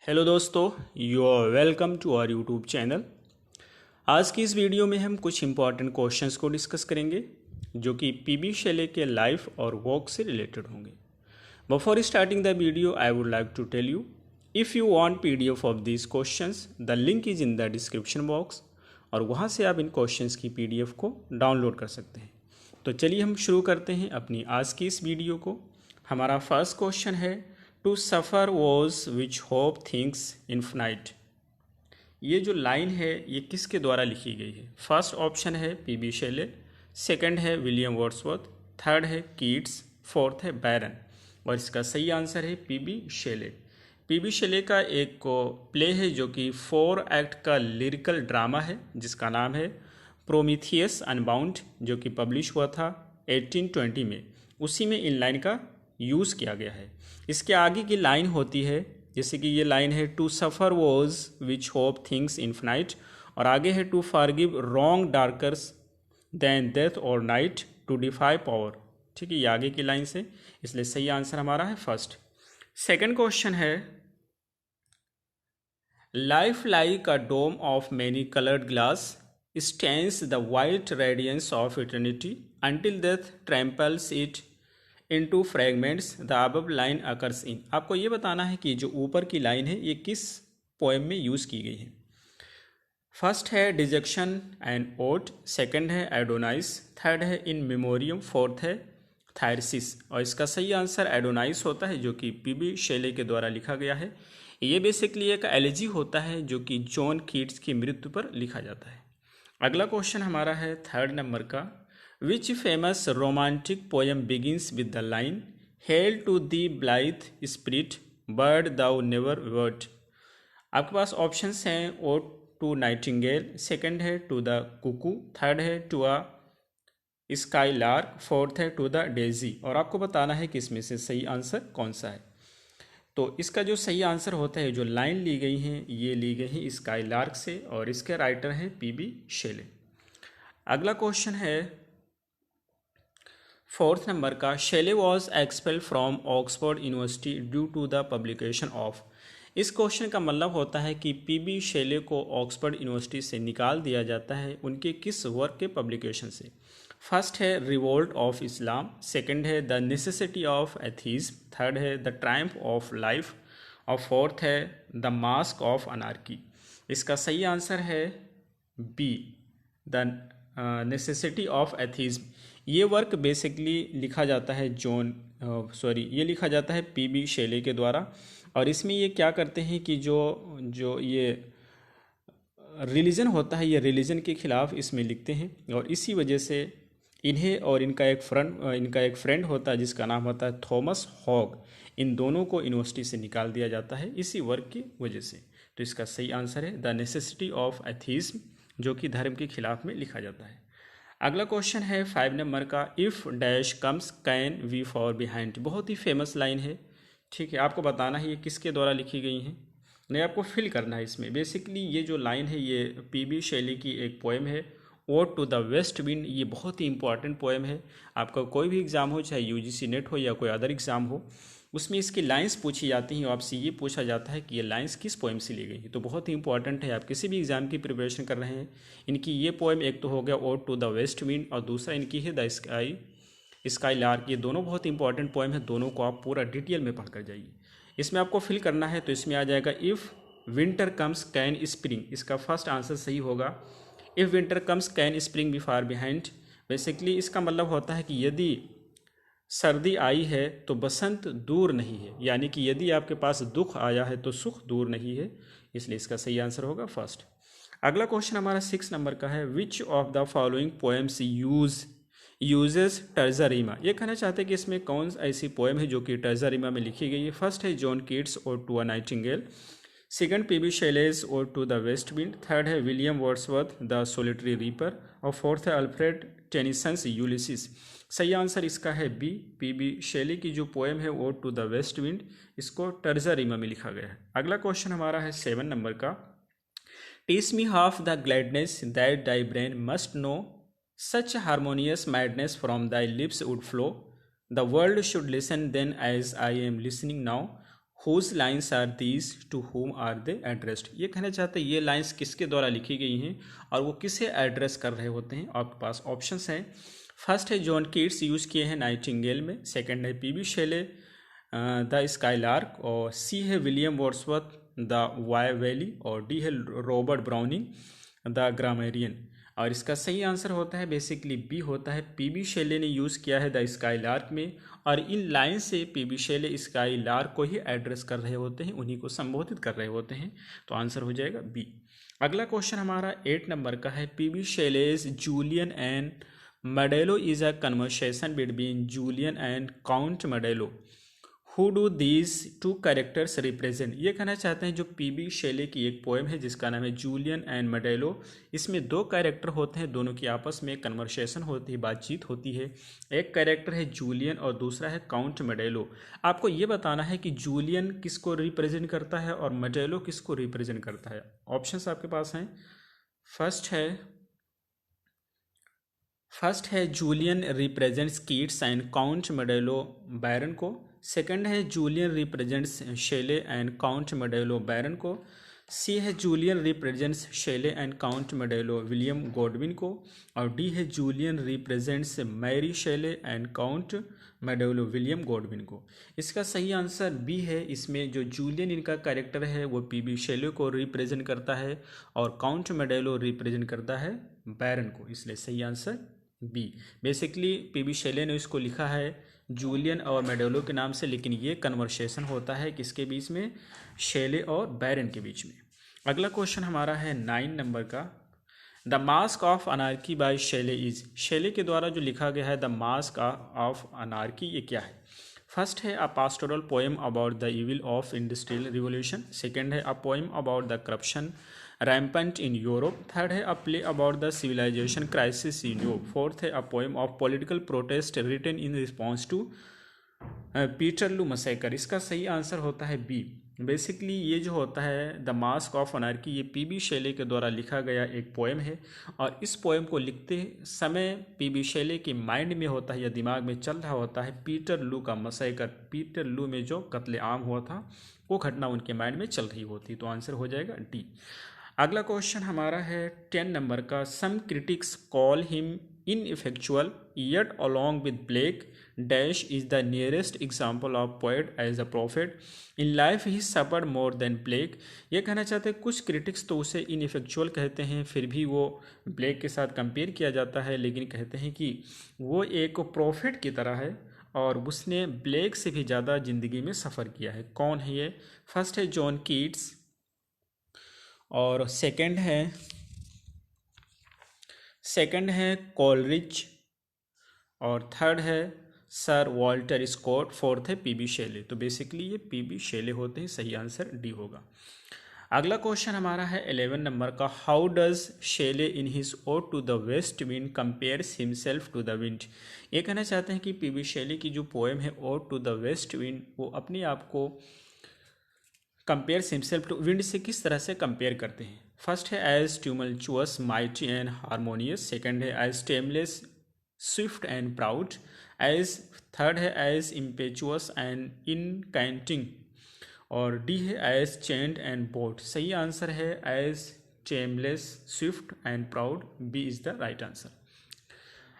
Hello दोस्तों, you are welcome to our YouTube channel. आज की इस वीडियो में हम कुछ इंपॉर्टेंट क्वेश्चंस को डिस्कस करेंगे जो कि पीबी शैले के लाइफ और वर्क से रिलेटेड होंगे। Before starting the video I would like to tell you, if you want PDF of these questions the link is in the description box और वहाँ से आप इन क्वेश्चंस की पीडीएफ को डाउनलोड कर सकते हैं। तो चलिए हम शुरू करते हैं अपनी आज की इस वीडियो को। हमारा फर्स्ट क्वेश्चन है, to suffer woes which hope thinks infinite. ये जो लाइन है ये किसके द्वारा लिखी गई है? फर्स्ट ऑप्शन है पीबी शेले, सेकंड है विलियम वर्ड्सवर्थ, थर्ड है कीट्स, फोर्थ है बैरन और इसका सही आंसर है पीबी शेले। पीबी शेले का एक प्ले है जो कि 4 एक्ट का लिरिकल ड्रामा है जिसका नाम है प्रोमीथियस अनबाउंड, जो कि पब्लिश हुआ था 1820 में। उसी में इन लाइन का यूज़ किया गया है। इसके आगे की लाइन होती है, जैसे कि ये लाइन है, to suffer woes which hope thinks infinite, और आगे है to forgive wrong darkers than death or night to defy power. ठीक है, ये आगे की लाइन से, इसलिए सही आंसर हमारा है फर्स्ट। सेकंड क्वेश्चन है, life like a dome of many coloured glass stains the white radiance of eternity until death tramples it into fragments the above line occurs in. आपको ये बताना है कि जो ऊपर की लाइन है ये किस पोएम में यूज़ की गई है। फर्स्ट है डिजेक्शन एंड ओट, सेकंड है एडोनाइस, थर्ड है इन मेमोरियम, फोर्थ है थायरसिस और इसका सही आंसर एडोनाइस होता है जो कि पीबी शेले के द्वारा लिखा गया है। ये बेसिकली एक एलेजी होता है जो कि जॉन कीट्स की मृत्यु पर लिखा जाता है। अगला क्वेश्चन हमारा है थर्ड नंबर का, which famous romantic poem begins with the line hail to the blithe spirit bird thou never wert. आपके पास ऑप्शंस हैं, ओ टू नाइटिंगेल, सेकंड है टू द कुकू, थर्ड है to a skylark, fourth है to the daisy और आपको बताना है कि इसमें से सही आंसर कौन सा है। तो इसका जो सही आंसर होता है, जो लाइन ली गई हैं ये ली गई है स्काई लार्क से और इसके राइटर हैं पीबी शेले। अगला क्वेश्चन है फोर्थ नंबर का, Shelley was expelled from Oxford University due to the publication of. इस क्वेश्चन का मतलब होता है कि पीबी शेले को ऑक्सफोर्ड यूनिवर्सिटी से निकाल दिया जाता है उनके किस वर्क के पब्लिकेशन से। फर्स्ट है रिवोल्ट ऑफ इस्लाम, सेकंड है the necessity of atheism, third है द ट्रायम्फ ऑफ लाइफ और फोर्थ है द मास्क ऑफ अनार्की। इसका सही आंसर है B, the necessity of atheism. ये वर्क बेसिकली लिखा जाता है ये लिखा जाता है पीबी शेले के द्वारा और इसमें ये क्या करते हैं कि जो जो ये रिलीजन होता है, ये रिलीजन के खिलाफ इसमें लिखते हैं और इसी वजह से इन्हें और इनका एक फ्रेंड होता है जिसका नाम होता है थॉमस हॉग, इन दोनों को यूनिवर्सिटी से निकाल दिया जाता है इसी वर्क की वजह से। तो इसका सही आंसर है द नेसेसिटी ऑफ एथीज़म, जो कि धर्म के खिलाफ में लिखा जाता है। अगला क्वेश्चन है 5 नंबर का, if dash comes can we for behind. बहुत ही फेमस लाइन है, ठीक है, आपको बताना है ये किसके द्वारा लिखी गई है, नहीं आपको फिल करना है इसमें। बेसिकली ये जो लाइन है ये पीबी शैली की एक पोएम है, ode to the west wind. ये बहुत ही इंपॉर्टेंट पोएम है, आपका कोई भी एग्ज़ाम हो, चाहे यूजीसी नेट हो या कोई अदर एग्ज़ाम हो, उसमें इसकी लाइंस पूछी जाती हैं और आपसे ये पूछा जाता है कि ये लाइंस किस पोएम से ली गई है। तो बहुत ही इंपॉर्टेंट है, आप किसी भी एग्ज़ाम की प्रिपरेशन कर रहे हैं, इनकी ये पोएम एक तो हो गया ode to the west wind और दूसरा इनकी है द स्काई लार्क। ये दोनों बहुत इंपॉर्टेंट पोएम है, दोनों को आप पूरा डिटेल में पढ़ कर जाइए। इसमें आपको फिल करना है, तो इसमें आ जाएगा if winter comes can spring, इसका फर्स्ट आंसर सही होगा। If winter comes can spring be far behind. Basically इसका मतलब होता है कि यदि सर्दी आई है तो बसंत दूर नहीं है, यानी कि यदि आपके पास दुख आया है तो सुख दूर नहीं है, इसलिए इसका सही आंसर होगा फर्स्ट। अगला क्वेश्चन हमारा 6 नंबर का है, which of the following poems uses terza rima. ये कहना चाहते हैं कि इसमें कौन ऐसी पोएम है जो कि टर्जरीमा में लिखी गई है। फर्स्ट है John Keats ode to a nightingale, second PB Shelley's ode to the west wind, third है William Wordsworth the solitary reaper और फोर्थ है अल्फ्रेड टेनिसन्स यूलिसिस। सही आंसर इसका है बी, पीबी शेले की जो पोएम है वो टू द वेस्ट विंड, इसको टर्जरीमा में लिखा गया है। अगला क्वेश्चन हमारा है 7 नंबर का, teach me half the gladness that thy brain must know such harmonious madness from thy lips would flow the world should listen then as I am listening now whose lines are these to whom are they addressed. ये कहना चाहते हैं ये lines किसके द्वारा लिखी गई हैं और वो किसे एड्रेस कर रहे होते हैं। आपके पास ऑप्शंस हैं। फर्स्ट है जॉन कीट्स यूज़ किए हैं नाइटिंगेल में, सेकंड है पीबी शेले द स्काईलार्क, और सी है William Wordsworth the Wye valley, और डी है रॉबर्ट ब्राउनिंग द ग्रामेरियन। और इसका सही आंसर होता है बेसिकली बी होता है, पीबी शेले ने यूज़ किया है द स्काईलार्क में, और इन लाइन से पीबी शेले स्काईलार्क को ही एड्रेस कर रहे होते हैं, उन्हीं को संबोधित कर रहे होते हैं। तो आंसर हो जाएगा बी। अगला क्वेश्चन हमारा 8 नंबर का है, PB Shelley's Julian and Maddalo is a conversation between Julian and Count Maddalo, who do these two characters represent. ये कहना चाहते हैं जो पीबी शेले की एक पोएम है जिसका नाम है जूलियन एंड मडेलो, इसमें दो कैरेक्टर होते हैं, दोनों की आपस में कन्वर्सेशन होती है, बातचीत होती है। एक कैरेक्टर है जूलियन और दूसरा है काउंट मडेलो। आपको ये बताना है कि जूलियन किसको रिप्रेजेंट करता है और मडेलो किसको रिप्रेजेंट करता है। ऑप्शंस आपके पास हैं। फर्स्ट है Julian represents Keats and Count Maddalo Byron को, सेकंड है Julian represents Shelley and Count Maddalo Byron को, सी है Julian represents Shelley and Count Maddalo William Godwin को, और डी है Julian represents Mary Shelley and Count Maddalo William Godwin को। इसका सही आंसर बी है। इसमें जो जूलियन इनका कैरेक्टर है वो पीबी शेले को रिप्रेजेंट करता है और काउंट मडेलो रिप्रेजेंट करता है बैरन को, इसलिए सही आंसर बी। बेसिकली पीबी शेले ने इसको लिखा है जूलियन और मेडेलो के नाम से, लेकिन ये कन्वर्सेशन होता है किसके बीच में, शेले और बैरन के बीच में। अगला क्वेश्चन हमारा है 9 नंबर का, the mask of anarchy by Shelley is. Shelley के द्वारा जो लिखा गया है द मास्क ऑफ अनार्की, ये क्या है। फर्स्ट है a pastoral poem about the evil of industrial revolution, second है a poem about the corruption rampant in Europe, third है a play about the civilization crisis in Europe, fourth है a poem of political protest written in response to Peterloo massacre. इसका सही answer होता है B. Basically ये जो होता है द मास्क ऑफ अनार्की, ये पीबी शेले के द्वारा लिखा गया एक पोएम है, और इस पोएम को लिखते समय पीबी शेले के माइंड में होता है या दिमाग में चल रहा होता है पीटरलू का मैसेकर, पीटरलू में जो कत्लेआम हुआ था वो घटना उनके माइंड में चल रही होती। तो आंसर हो जाएगा डी। अगला क्वेश्चन हमारा है 10 नंबर का, some critics call him ineffectual yet along with Blake dash is the nearest example of poet as a prophet in life he suffered more than Blake. ये कहना चाहते हैं कुछ क्रिटिक्स तो उसे इनइफेक्चुअल कहते हैं, फिर भी वो ब्लेक के साथ कंपेयर किया जाता है, लेकिन कहते हैं कि वो एक प्रॉफिट की तरह है और उसने ब्लेक से भी ज़्यादा ज़िंदगी में सफ़र किया है। कौन है ये। फर्स्ट है जॉन कीट्स, और सेकंड है कॉलरिज, और थर्ड है सर वॉल्टर स्कॉट, फोर्थ है पीबी शेले। तो बेसिकली ये पीबी शेले होते हैं, सही आंसर डी होगा। अगला क्वेश्चन हमारा है 11 नंबर का, how does Shelley in his ode to the west wind compares himself to the wind. ये कहना चाहते हैं कि पीबी शेले की जो पोएम है ode to the west wind, वो अपने आप को कंपेयर्स हिमसेल्फ टू विंड से किस तरह से कंपेयर करते हैं। फर्स्ट है as tumultuous mighty and harmonious, second है as tameless swift and proud, as third है एज इम्पेचुअस एंड इनकाइंटिंग, और डी है एज चेंड एंड बोट। सही आंसर है as tameless swift and proud, B is the right answer.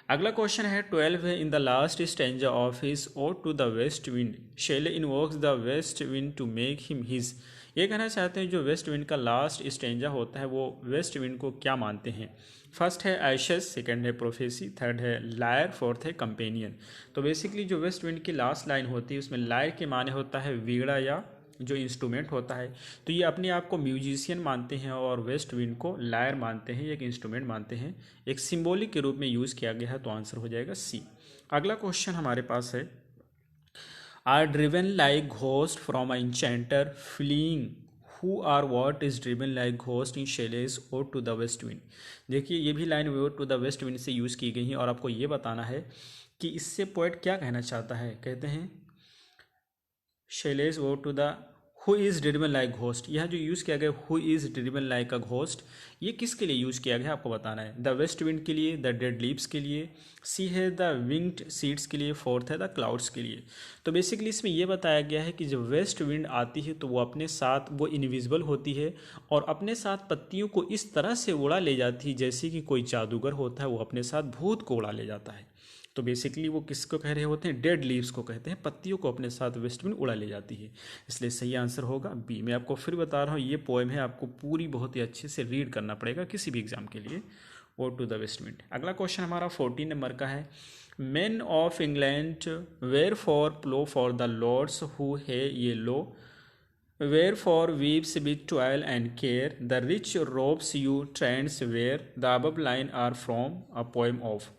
अगला question है 12 है, in the last stanza of his ode to the west wind Shelley invokes the west wind to make him his. ये कहना चाहते हैं जो west wind का last stanza होता है वो वेस्ट विंड को क्या मानते हैं। फर्स्ट है एशेस, सेकंड है प्रोफेसी, थर्ड है लायर, फोर्थ है कंपेनियन। तो बेसिकली जो वेस्ट विंड की लास्ट लाइन होती है उसमें लायर के माने होता है वीणा या जो इंस्ट्रूमेंट होता है, तो ये अपने आप को म्यूजिशियन मानते हैं और वेस्ट विंड को लायर मानते हैं, एक इंस्ट्रूमेंट मानते हैं, एक सिंबॉलिक के रूप में यूज़ किया गया है। तो आंसर हो जाएगा सी। अगला क्वेश्चन हमारे पास है, are driven like ghost from a enchanter fleeing who are what is driven like ghost in Shelley's ode to the west wind. देखिए ये भी line ode to the west wind से यूज़ की गई है और आपको ये बताना है कि इससे पोएट क्या कहना चाहता है। कहते हैं Shelley's ode to the who is driven like ghost, यह जो यूज़ किया गया who is driven like a ghost, ये किसके लिए यूज़ किया गया आपको बताना है। द वेस्ट विंड के लिए, द डेड लीव्स के लिए, सी है द विंग्ड सीड्स के लिए, फोर्थ है द क्लाउड्स के लिए। तो बेसिकली इसमें यह बताया गया है कि जब वेस्ट विंड आती है तो वो अपने साथ वो इनविजिबल होती है और अपने साथ पत्तियों को इस तरह से उड़ा ले जाती है जैसे कि कोई जादूगर होता है वो अपने साथ भूत को उड़ा ले जाता है। तो बेसिकली वो किसको कह रहे होते हैं, डेड लीव्स को कहते हैं, पत्तियों को अपने साथ वेस्ट विंड उड़ा ले जाती है। इसलिए सही आंसर होगा बी। मैं आपको फिर बता रहा हूँ ये पोएम है, आपको पूरी बहुत ही अच्छे से रीड करना पड़ेगा किसी भी एग्जाम के लिए। Ode to the west wind. अगला क्वेश्चन हमारा 14 नंबर का है। Men of England wherefore plough for the lords who है ye low, wherefore weaves with toil and care, the rich robes your tyrants wear, the above line are from a poem of.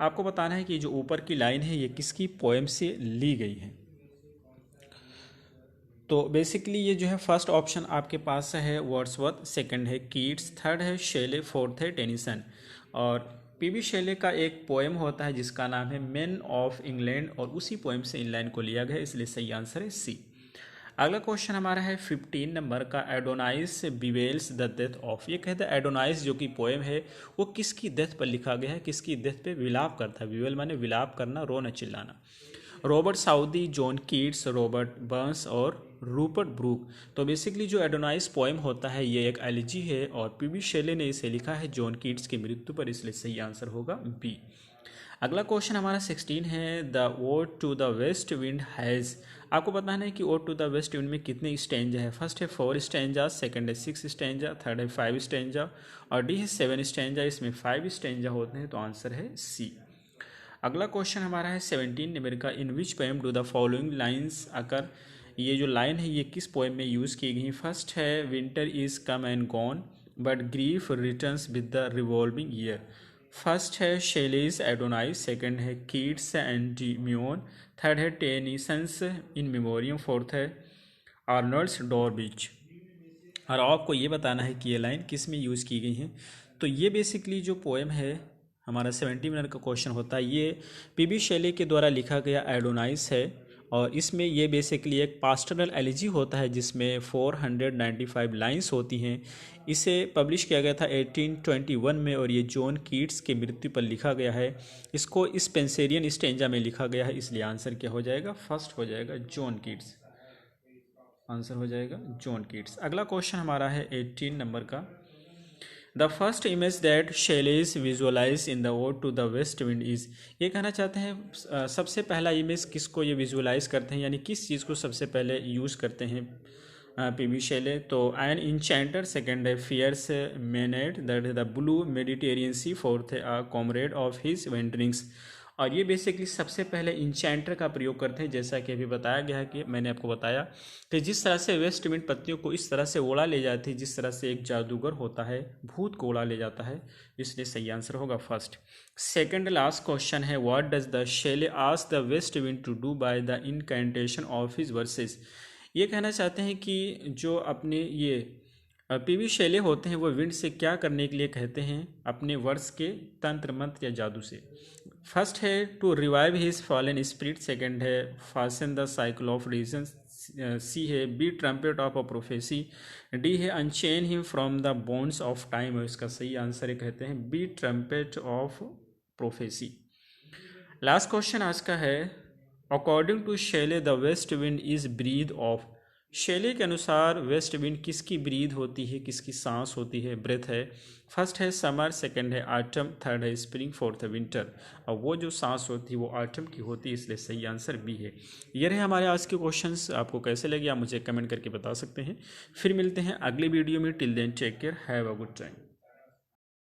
आपको बताना है कि जो ऊपर की line है ये किसकी पोएम से ली गई है। तो बेसिकली ये जो है फर्स्ट ऑप्शन आपके पास है वर्ड्सवर्थ, सेकंड है कीट्स, थर्ड है शेले, फोर्थ है टेनिसन। और पीबी शेले का एक पोएम होता है जिसका नाम है मेन ऑफ इंग्लैंड और उसी पोएम से इन लाइन को लिया गया है, इसलिए सही आंसर है सी। अगला क्वेश्चन हमारा है 15 नंबर का। Adonais bewails the death of. ये कहते हैं एडोनाइस जो कि पोएम है वो किसकी डेथ पर लिखा गया है, किसकी डेथ पे विलाप करता है। बिवेल माने विलाप करना, रोना चिल्लाना। Robert Southey, John Keats, Robert Burns और रूपर्ट ब्रूक। तो बेसिकली जो एडोनाइस पोएम होता है ये एक एलिजी है और पीबी शेले ने इसे लिखा है जॉन कीट्स की मृत्यु पर, इसलिए सही आंसर होगा बी। अगला क्वेश्चन हमारा 16 है। The ode to the west wind has. आपको बताना है कि ode to the west wind में कितने स्टेंजा है। फर्स्ट है 4 स्टेंजा, सेकंड है 6 स्टेंजा, थर्ड है 5 स्टेंजा और डी है 7 स्टेंजा। इसमें 5 स्टेंजा होते हैं तो आंसर है सी। अगला क्वेश्चन हमारा है 17 नंबर का। In which poem do the following lines occur. ये जो लाइन है ये किस पोएम में यूज़ की गई। फर्स्ट है winter is come and gone but grief returns with the revolving year. First है शेलीज एडोनाइस, सेकंड है कीट्स एंटीम्यून, थर्ड है टेनिसंस इन मेमोरियम, फोर्थ है आर्नल्ड्स डॉर्बिच। और आपको ये बताना है कि ये लाइन किस में यूज़ की गई है। तो ये बेसिकली जो पोएम है हमारा 70 मिनट का क्वेश्चन होता है, ये पीबी शेले के द्वारा लिखा गया एडोनाइस है और इसमें ये बेसिकली एक पास्टरल एलिजी होता है जिसमें 495 लाइंस होती हैं। इसे पब्लिश किया गया था 1821 में और ये जॉन कीट्स की मृत्यु पर लिखा गया है। इसको स्पेंसेरियन स्टेंजा में लिखा गया है, इसलिए आंसर क्या हो जाएगा, फर्स्ट हो जाएगा जॉन कीट्स। आंसर हो जाएगा जॉन कीट्स। अगला क्वेश्चन हमारा है 18 नंबर का। The first image that Shelley's visualise in the ode to the west wind is. ये कहना चाहते हैं सबसे पहला इमेज किसको ये विजुअलाइज करते हैं, यानी किस चीज़ को सबसे पहले यूज़ करते हैं पीबी शेले। तो एन इंचेंटर, सेकेंड है fierce maenad, that is the blue Mediterranean sea, fourth is a comrade of his wanderings. और ये बेसिकली सबसे पहले इंचेंटर का प्रयोग करते हैं, जैसा कि अभी बताया गया है कि मैंने आपको बताया कि जिस तरह से वेस्ट विंड पत्तियों को इस तरह से उड़ा ले जाती है जिस तरह से एक जादूगर होता है भूत को उड़ा ले जाता है, इसलिए सही आंसर होगा फर्स्ट। सेकंड लास्ट क्वेश्चन है। What does the Shelley ask the west wind to do by the incantation of his verses. ये कहना चाहते हैं कि जो अपने ये पीबी शेले होते हैं वो विंड से क्या करने के लिए कहते हैं, अपने वर्ष के तंत्र मंत्र या जादू से। फर्स्ट है to revive his fallen spirit, second है fasten the cycle of reason, C है be trumpet of a prophecy, D है unchain him from the bones of time. और इसका सही आंसर है कहते हैं B trumpet of prophecy. Last question आज का है। According to Shelley the west wind is breath of. Shelley के अनुसार वेस्ट विंड किसकी ब्रीद होती है, किसकी सांस होती है, ब्रेथ है। फर्स्ट है समर, सेकंड है ऑटम, थर्ड है स्प्रिंग, फोर्थ है विंटर। और वो जो सांस होती है वो ऑटम की होती है, इसलिए सही आंसर बी है। ये रहे हमारे आज के क्वेश्चंस। आपको कैसे लगे आप मुझे कमेंट करके बता सकते हैं। फिर मिलते हैं अगले वीडियो में। Till then take care, have a good time.